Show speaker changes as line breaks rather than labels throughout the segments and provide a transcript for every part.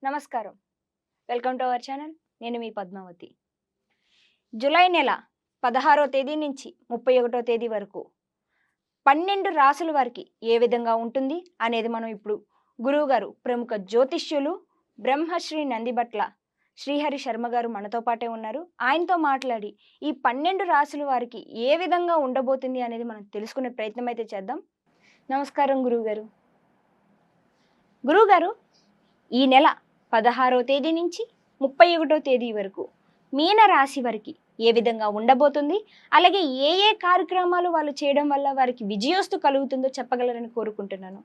నమస్కారం. Welcome to our channel. నేను మీ Padmavati. July నెల 16వ తేదీ నుంచి 31వ తేదీ వరకు 12 రాసుల వారికి ఏ విధంగా ఉంటుంది అనేది మనం ఇప్పుడు గురువుగారు ప్రముఖ జ్యోతిష్యులు బ్రహ్మశ్రీ నందిబట్ల శ్రీహరి శర్మ గారు మనతో పాటే ఉన్నారు. ఆయనతో మాట్లాడి ఈ 12 రాసుల వారికి ఏ విధంగా ఉండబోతుంది అనేది మనం తెలుసుకునే ప్రయత్నం అయితే చేద్దాం. నమస్కారం గురువుగారు. గురువుగారు, ఈ నెల 16వ తేదీ నుంచి 31వ తేదీ వరకు మీన రాశి వారికి ఏ విధంగా ఉండబోతుంది, అలాగే ఏ ఏ కార్యక్రమాలు వాళ్ళు చేయడం వల్ల వారికి విజయోస్తు కలుగుతుందో చెప్పగలరని కోరుకుంటున్నాను.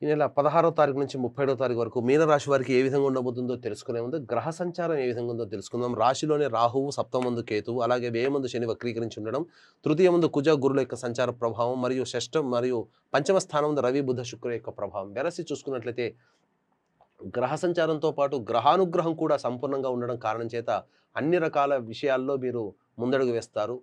ఈ నెల 16వ తారీఖు నుంచి 31వ తారీఖు వరకు మీనరాశి వారికి ఏ విధంగా ఉండబోతుందో తెలుసుకునే ముందు గ్రహ సంచారం ఏ విధంగా ఉందో తెలుసుకుందాం. రాశిలోనే రాహువు, సప్తమందు కేతువు, అలాగే వ్యయమందు శని వక్రీకరించి ఉండడం, తృతీయమందు కుజ గురుల యొక్క సంచార ప్రభావం, మరియు షష్టం మరియు పంచమ స్థానం రవి బుధ శుక్రుల యొక్క ప్రభావం వెరసి చూసుకున్నట్లయితే గ్రహ సంచారంతో పాటు గ్రహానుగ్రహం కూడా సంపూర్ణంగా ఉండడం కారణం చేత అన్ని రకాల విషయాల్లో మీరు ముందడుగు వేస్తారు.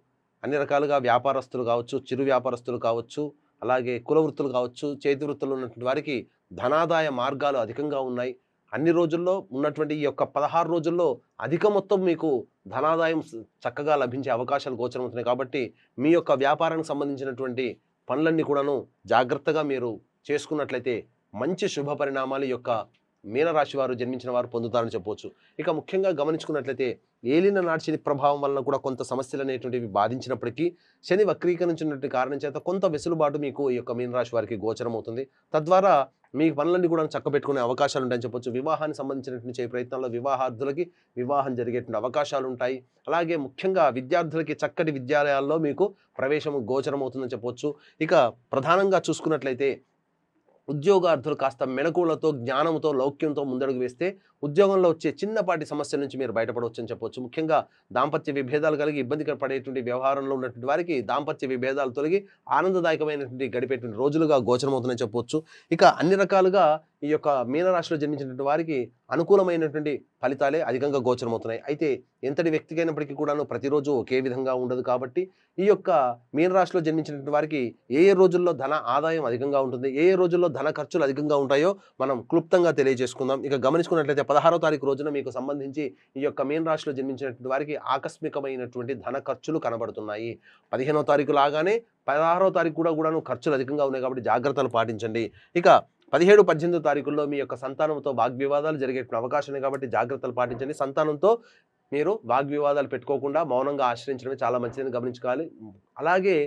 అన్ని రకాలుగా వ్యాపారస్తులు కావచ్చు, చిరు వ్యాపారస్తులు కావచ్చు, అలాగే కుల వృత్తులు కావచ్చు, చేతి వృత్తులు ఉన్నటువంటి వారికి ధనాదాయ మార్గాలు అధికంగా ఉన్నాయి. అన్ని రోజుల్లో ఉన్నటువంటి ఈ యొక్క 16 రోజుల్లో అధిక మొత్తం మీకు ధనాదాయం చక్కగా లభించే అవకాశాలు గోచరమవుతున్నాయి. కాబట్టి మీ యొక్క వ్యాపారానికి సంబంధించినటువంటి పనులన్నీ కూడాను జాగ్రత్తగా మీరు చేసుకున్నట్లయితే మంచి శుభ పరిణామాలు యొక్క మీనరాశి వారు జన్మించిన వారు పొందుతారని చెప్పవచ్చు. ఇక ముఖ్యంగా గమనించుకున్నట్లయితే ఏలిన నాటి శని ప్రభావం వలన కూడా కొంత సమస్యలు అనేటువంటివి బాధించినప్పటికీ శని వక్రీకరించినటువంటి కారణం చేత కొంత వెసులుబాటు మీకు ఈ యొక్క మీనరాశి వారికి గోచరం అవుతుంది. తద్వారా మీ పనులన్నీ కూడా చక్కబెట్టుకునే అవకాశాలు ఉంటాయని చెప్పొచ్చు. వివాహానికి సంబంధించినటువంటి చేయ ప్రయత్నాల్లో వివాహార్థులకి వివాహం జరిగేటువంటి అవకాశాలు ఉంటాయి. అలాగే ముఖ్యంగా విద్యార్థులకి చక్కటి విద్యాలయాల్లో మీకు ప్రవేశం గోచరం అవుతుందని చెప్పొచ్చు. ఇక ప్రధానంగా చూసుకున్నట్లయితే ఉద్యోగార్థులు కాస్త మెలకువలతో, జ్ఞానంతో, లౌక్యంతో ముందడుగు వేస్తే ఉద్యోగంలో వచ్చే చిన్నపాటి సమస్యల నుంచి మీరు బయటపడవచ్చు అని చెప్పవచ్చు. ముఖ్యంగా దాంపత్య విభేదాలు కలిగి ఇబ్బంది పడేటువంటి వ్యవహారంలో ఉన్నటువంటి వారికి దాంపత్య విభేదాలు తొలగి ఆనందదాయకమైనటువంటి గడిపేటువంటి రోజులుగా గోచరమవుతుందని చెప్పవచ్చు. ఇక అన్ని రకాలుగా ఈ యొక్క మీనరాశిలో జన్మించినటువంటి వారికి అనుకూలమైనటువంటి ఫలితాలే అధికంగా గోచరమవుతున్నాయి. అయితే ఎంతటి వ్యక్తికైనప్పటికీ కూడాను ప్రతిరోజు ఒకే విధంగా ఉండదు. కాబట్టి ఈ యొక్క మీనరాశిలో జన్మించినటువంటి వారికి ఏ ఏ రోజుల్లో ధన ఆదాయం అధికంగా ఉంటుంది, ఏ ఏ రోజుల్లో ధన ఖర్చులు అధికంగా ఉంటాయో మనం క్లుప్తంగా తెలియజేసుకుందాం. ఇక గమనించుకున్నట్లయితే 16వ తారీఖు రోజున మీకు సంబంధించి ఈ యొక్క మీనరాశిలో జన్మించినటువంటి వారికి ఆకస్మికమైనటువంటి ధన ఖర్చులు కనబడుతున్నాయి. 15వ తారీఖు లాగానే 16వ తారీఖు కూడాను ఖర్చులు అధికంగా ఉన్నాయి. కాబట్టి జాగ్రత్తలు పాటించండి. ఇక 17, 18 తారీఖుల్లో మీ యొక్క సంతానంతో వాగ్వివాదాలు జరిగే అవకాశం ఉంది. కాబట్టి జాగ్రత్తలు పాటించండి. సంతానంతో మీరు వాగ్వివాదాలు పెట్టుకోకుండా మౌనంగా ఆశ్రయించడమే చాలా మంచిదని గమనించుకోవాలి. అలాగే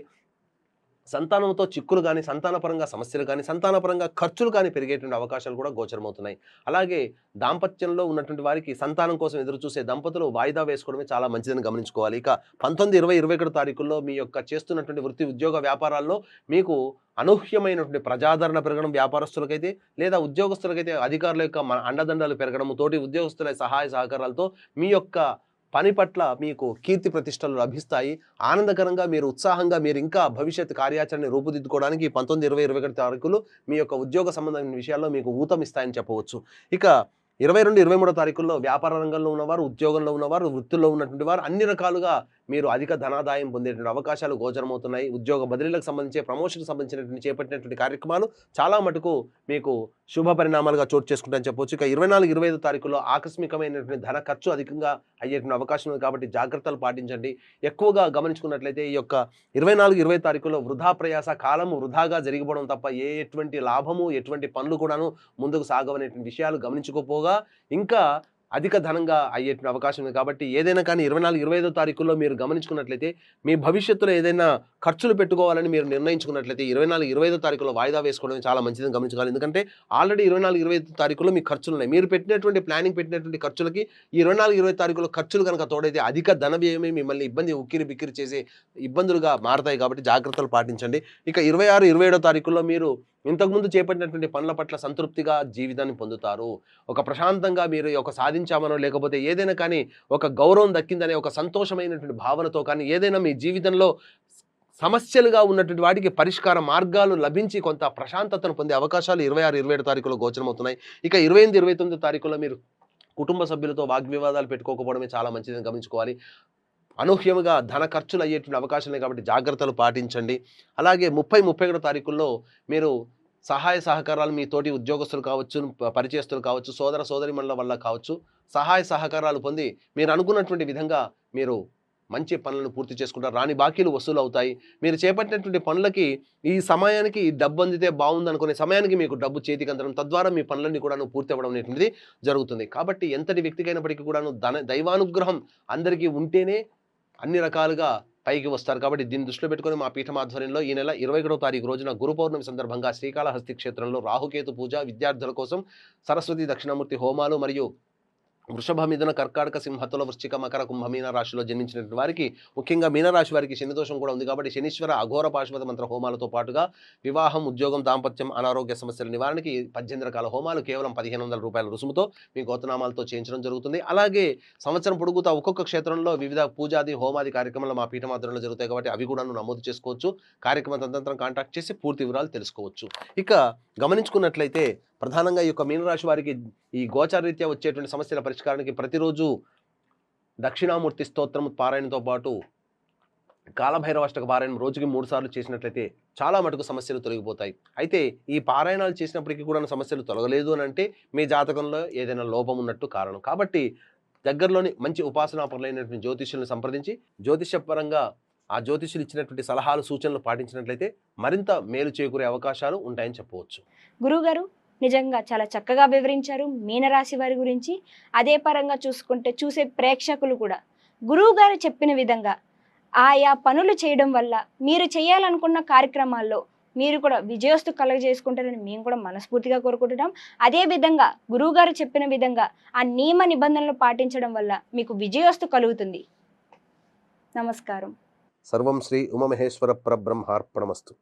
సంతానంతో చిక్కులు కానీ, సంతానపరంగా సమస్యలు కానీ, సంతానపరంగా ఖర్చులు కానీ పెరిగేటువంటి అవకాశాలు కూడా గోచరమవుతున్నాయి. అలాగే దాంపత్యంలో ఉన్నటువంటి వారికి సంతానం కోసం ఎదురు చూసే దంపతులు వాయిదా వేసుకోవడమే చాలా మంచిదని గమనించుకోవాలి. ఇక 19, 20, 21 తారీఖుల్లో మీ యొక్క చేస్తున్నటువంటి వృత్తి, ఉద్యోగ వ్యాపారాల్లో మీకు అనూహ్యమైనటువంటి ప్రజాదరణ పెరగడం, వ్యాపారస్తులకైతే లేదా ఉద్యోగస్తులకైతే అధికారుల యొక్క అండదండలు పెరగడము, తోటి ఉద్యోగస్తుల సహాయ సహకారాలతో మీ యొక్క పని పట్ల మీకు కీర్తి ప్రతిష్టలు లభిస్తాయి. ఆనందకరంగా మీరు ఉత్సాహంగా మీరు ఇంకా భవిష్యత్ కార్యాచరణ రూపుదిద్దుకోవడానికి 19, 20, 21 తారీఖులు మీ యొక్క ఉద్యోగ సంబంధమైన విషయాల్లో మీకు ఊతమిస్తాయని చెప్పవచ్చు. ఇక 22, 23 తారీఖుల్లో వ్యాపార రంగంలో ఉన్నవారు, ఉద్యోగంలో ఉన్నవారు, వృత్తుల్లో ఉన్నటువంటి వారు అన్ని రకాలుగా మీరు అధిక ధనాదాయం పొందేటువంటి అవకాశాలు గోచరమవుతున్నాయి. ఉద్యోగ బదిలీలకు సంబంధించి, ప్రమోషన్కి సంబంధించినటువంటి చేపట్టినటువంటి కార్యక్రమాలు చాలా మటుకు మీకు శుభ పరిణామాలుగా చోటు చేసుకుంటాయని చెప్పవచ్చు. ఇక 24, 25 తారీఖుల్లో ఆకస్మికమైనటువంటి ధన ఖర్చు అధికంగా అయ్యేటువంటి అవకాశం ఉంది. కాబట్టి జాగ్రత్తలు పాటించండి. ఎక్కువగా గమనించుకున్నట్లయితే ఈ యొక్క 24, 20 తారీఖుల్లో వృధా ప్రయాస, కాలము వృధాగా జరిగిపోవడం తప్ప ఎటువంటి లాభము, ఎటువంటి పనులు కూడాను ముందుకు సాగవనేటువంటి విషయాలు గమనించుకోపోగా ఇంకా అధిక ధనంగా అయ్యేటువంటి అవకాశం ఉంది. కాబట్టి ఏదైనా కానీ 24, 25 తారీఖుల్లో మీరు గమనించుకున్నట్లయితే మీ భవిష్యత్తులో ఏదైనా ఖర్చులు పెట్టుకోవాలని మీరు నిర్ణయించుకున్నట్లయితే 24, 25 తారీఖులో వాయిదా వేసుకోవడం చాలా మంచిదని గమనించుకోవాలి. ఎందుకంటే ఆల్రెడీ 24, 25 తారీఖుల్లో మీ ఖర్చులు ఉన్నాయి. మీరు పెట్టినటువంటి ప్లానింగ్ పెట్టినటువంటి ఖర్చులకి ఈ 24, 20 తారీఖులో ఖర్చులు కనుక తోడైతే అధిక ధన వ్యయమే మిమ్మల్ని ఉక్కిరి బిక్కిరి చేసే ఇబ్బందులుగా మారతాయి. కాబట్టి జాగ్రత్తలు పాటించండి. ఇక 26, 27 తారీఖుల్లో మీరు ఇంతకుముందు చేపట్టినటువంటి పనుల పట్ల సంతృప్తిగా జీవితాన్ని పొందుతారు. ఒక ప్రశాంతంగా మీరు ఒక సాధించామనో లేకపోతే ఏదైనా కానీ ఒక గౌరవం దక్కిందనే ఒక సంతోషమైనటువంటి భావనతో కానీ ఏదైనా మీ జీవితంలో సమస్యలుగా ఉన్నటువంటి వాటికి పరిష్కార మార్గాలు లభించి కొంత ప్రశాంతతను పొందే అవకాశాలు 26, 27 తారీఖులో గోచరమవుతున్నాయి. ఇక 28, 29 తారీఖుల్లో మీరు కుటుంబ సభ్యులతో వాగ్వివాదాలు పెట్టుకోకపోవడమే చాలా మంచిదని గమనించుకోవాలి. అనూహ్యముగా ధన ఖర్చులు అయ్యేటువంటి అవకాశం లేదు. కాబట్టి జాగ్రత్తలు పాటించండి. అలాగే 30, 31 తారీఖుల్లో మీరు సహాయ సహకారాలు మీ తోటి ఉద్యోగస్తులు కావచ్చు, పరిచయస్తులు కావచ్చు, సోదర సోదరిమణుల వల్ల కావచ్చు, సహాయ సహకారాలు పొంది మీరు అనుకున్నటువంటి విధంగా మీరు మంచి పనులను పూర్తి చేసుకుంటారు. రాని బాకీలు వసూలు అవుతాయి. మీరు చేపట్టినటువంటి పనులకి ఈ సమయానికి ఈ డబ్బు అందితే బాగుందనుకునే సమయానికి మీకు డబ్బు చేతికి అందడం, తద్వారా మీ పనులన్నీ కూడాను పూర్తి అవ్వడం అనేటువంటిది జరుగుతుంది. కాబట్టి ఎంతటి వ్యక్తికైనప్పటికీ కూడాను దైవానుగ్రహం అందరికీ ఉంటేనే అన్ని రకాలుగా పైకి వస్తారు. కాబట్టి దీన్ని దృష్టిలో పెట్టుకొని మా పీఠం ఆధ్వర్యంలో ఈ నెల 21వ తారీఖు రోజున గురు పౌర్ణమి సందర్భంగా శ్రీకాళహస్తి క్షేత్రంలో రాహుకేతు పూజ, విద్యార్థుల కోసం సరస్వతి దక్షిణామూర్తి హోమాలు మరియు వృషభ, మిథున, కర్కాటక, సింహ, తుల, వృశ్చిక, మకర, కుంభ, మీన రాశిలో జన్మించినటువంటి వారికి, ముఖ్యంగా మీనరాశి వారికి శని దోషం కూడా ఉంది. కాబట్టి శనీశ్వర అఘోర పాశుపత మంత్ర హోమాలతో పాటుగా వివాహం, ఉద్యోగం, దాంపత్యం, అనారోగ్య సమస్యల నివారణకి 18 రకాల హోమాలు కేవలం 1500 రూపాయల రుసుముతో మీ గోత్రనామాలతో చేయించడం జరుగుతుంది. అలాగే సంవత్సరం పొడుగుతా ఒక్కొక్క క్షేత్రంలో వివిధ పూజాది హోమాది కార్యక్రమాలు మా పీఠం ఆధ్వర్యంలో జరుగుతాయి. కాబట్టి అవి కూడా నమోదు చేసుకోవచ్చు. కార్యక్రమ తదనంతరం కాంటాక్ట్ చేసి పూర్తి వివరాలు తెలుసుకోవచ్చు. ఇక గమనించుకున్నట్లయితే ప్రధానంగా ఈ యొక్క మీనరాశి వారికి ఈ గోచారరీత్యా వచ్చేటువంటి సమస్యల పరిష్కారానికి ప్రతిరోజు దక్షిణామూర్తి స్తోత్రం పారాయణతో పాటు కాలభైరవాష్టక పారాయణం రోజుకి 3 సార్లు చేసినట్లయితే చాలా మటుకు సమస్యలు తొలగిపోతాయి. అయితే ఈ పారాయణాలు చేసినప్పటికీ కూడా సమస్యలు తొలగలేదు అని అంటే మీ జాతకంలో ఏదైనా లోపం ఉన్నట్టు కారణం. కాబట్టి దగ్గరలోని మంచి ఉపాసనా పరులైనటువంటి జ్యోతిష్యులను సంప్రదించి జ్యోతిష్యపరంగా ఆ జ్యోతిష్యులు ఇచ్చినటువంటి సలహాలు సూచనలు పాటించినట్లయితే మరింత మేలు చేకూరే అవకాశాలు ఉంటాయని చెప్పవచ్చు.
గురువుగారు నిజంగా చాలా చక్కగా వివరించారు మీనరాశి వారి గురించి. అదే పరంగా చూసుకుంటే చూసే ప్రేక్షకులు కూడా గురువు గారు చెప్పిన విధంగా ఆయా పనులు చేయడం వల్ల మీరు చేయాలనుకున్న కార్యక్రమాల్లో మీరు కూడా విజయోస్తు కలుగజేసుకుంటారని మేము కూడా మనస్ఫూర్తిగా కోరుకుంటున్నాం. అదే విధంగా గురువుగారు చెప్పిన విధంగా ఆ నియమ నిబంధనలు పాటించడం వల్ల మీకు విజయోస్తు కలుగుతుంది. నమస్కారం.
సర్వం శ్రీ ఉమామహేశ్వర పరబ్రహ్మార్పణమస్తు.